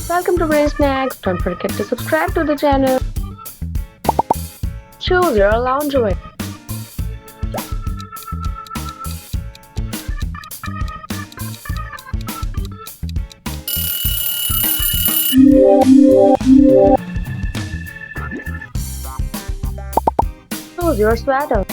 Welcome to BrainySnacks. Don't forget to subscribe to the channel. Choose your loungewear. Choose your sweater.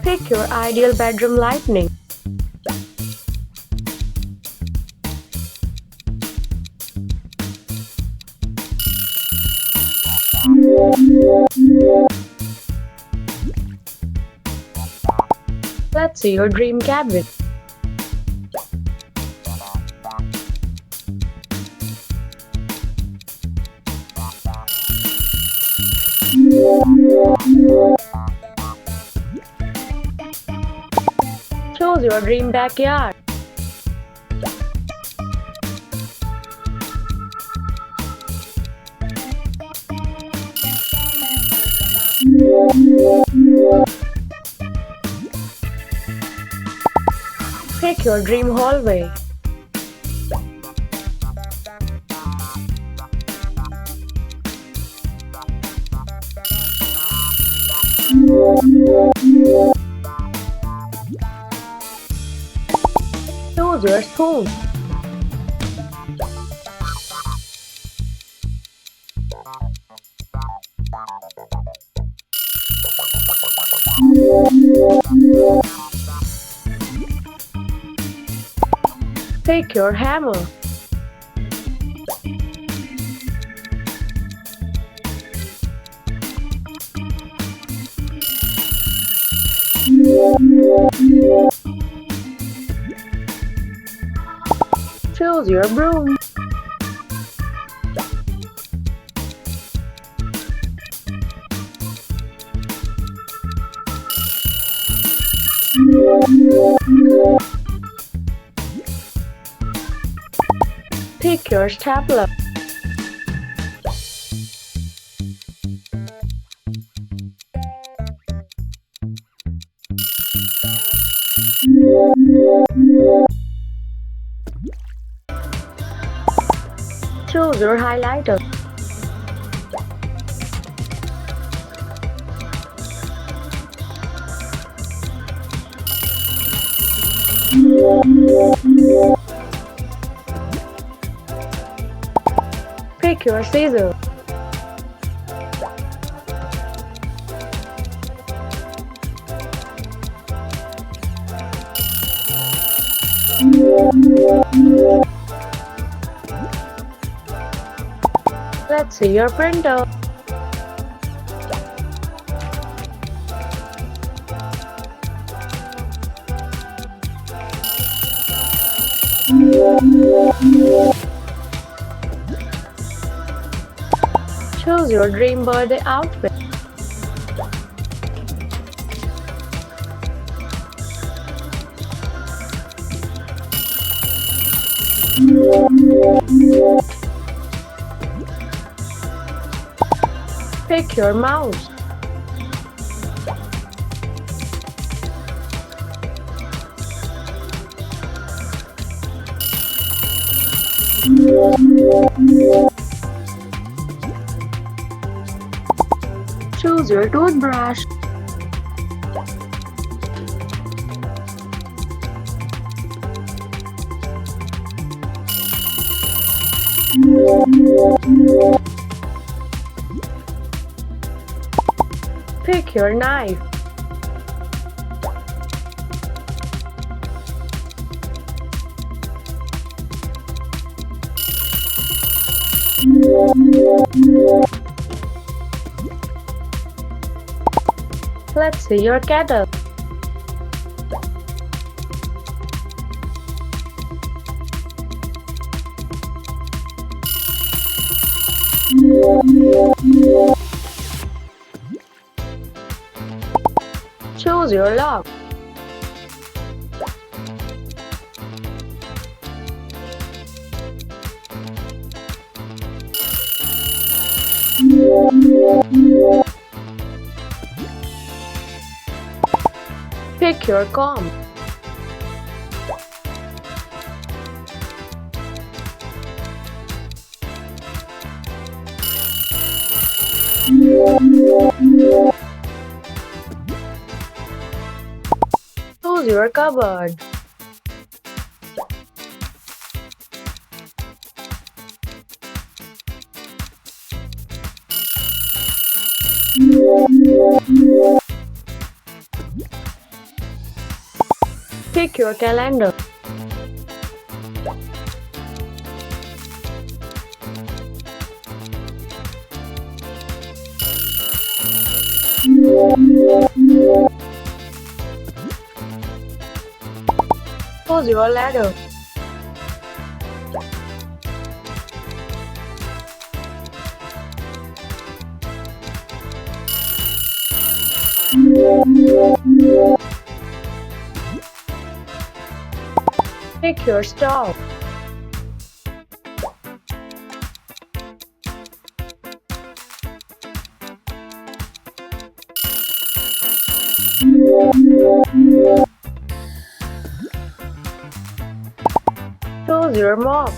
Pick your ideal bedroom lighting. Let's see your dream cabin. Choose your dream backyard. Pick your dream hallway. Choose your spoon. Pick your hammer. Choose your broom. Pick your stapler. Choose your highlighter. Pick your scissors. Let's see your printer. Choose your dream birthday outfit. Pick your mouse. Choose your toothbrush. Pick your knife. Let's see your kettle. Choose your lock. Pick your comb. Choose your cupboard. Pick your calendar. Choose your ladder. Pick your stove. Choose your mop.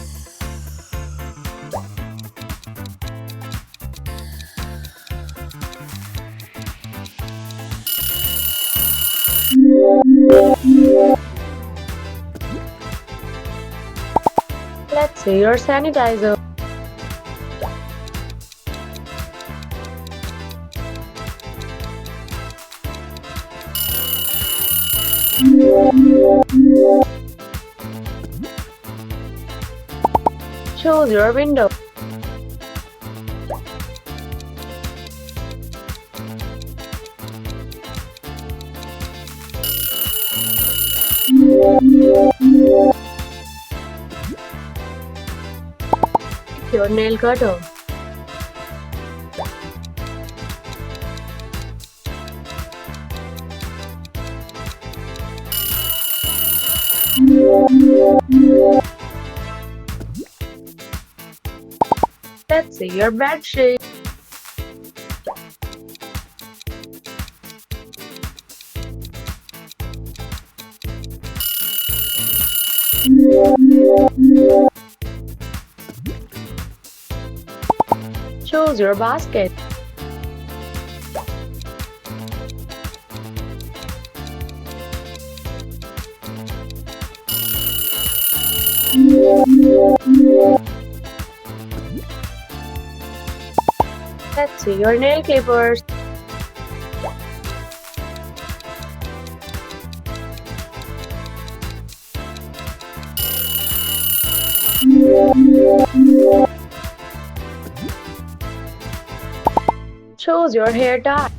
Let's see your sanitizer. Choose your window. Pick your nail cutter. Let's see your bed sheet. Choose your basket. Let's see your nail clippers. Choose your hair tie.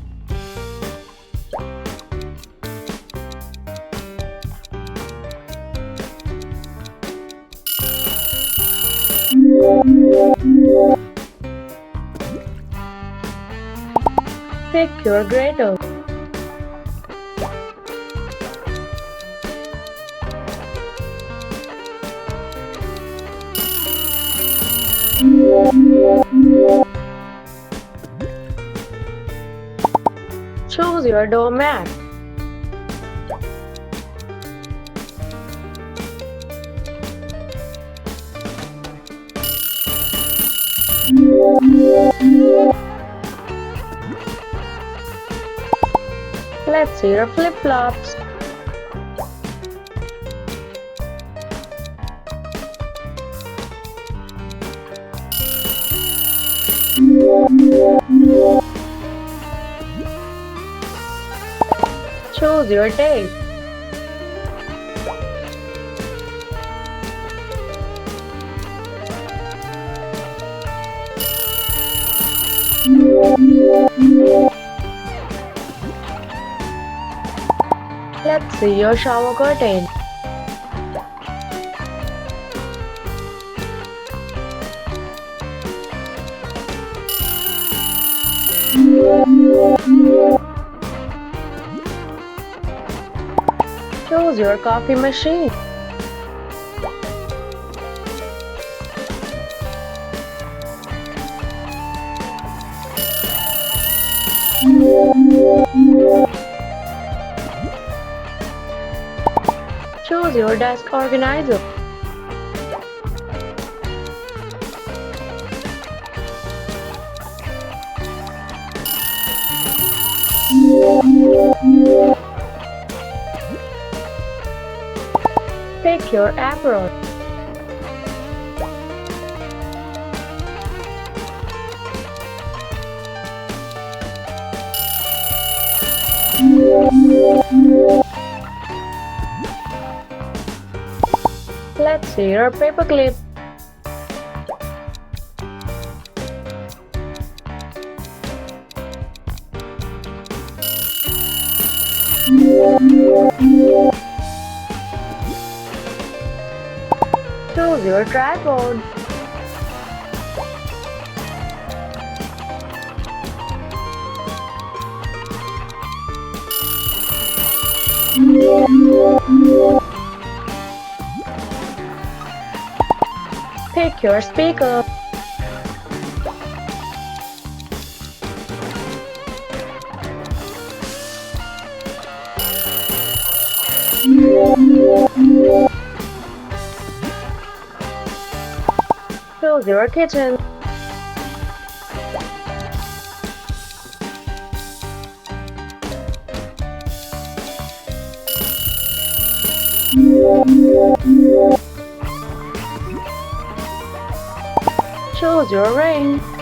Pick your grater. Choose your doormat. Let's see your flip-flops. Choose your tape. Let's see your shower curtain. Choose your coffee machine. Choose your desk organizer. Pick your apron. Let's see your paperclip. Choose your tripod. Pick your speaker. Choose your kitchen. Choose your ring.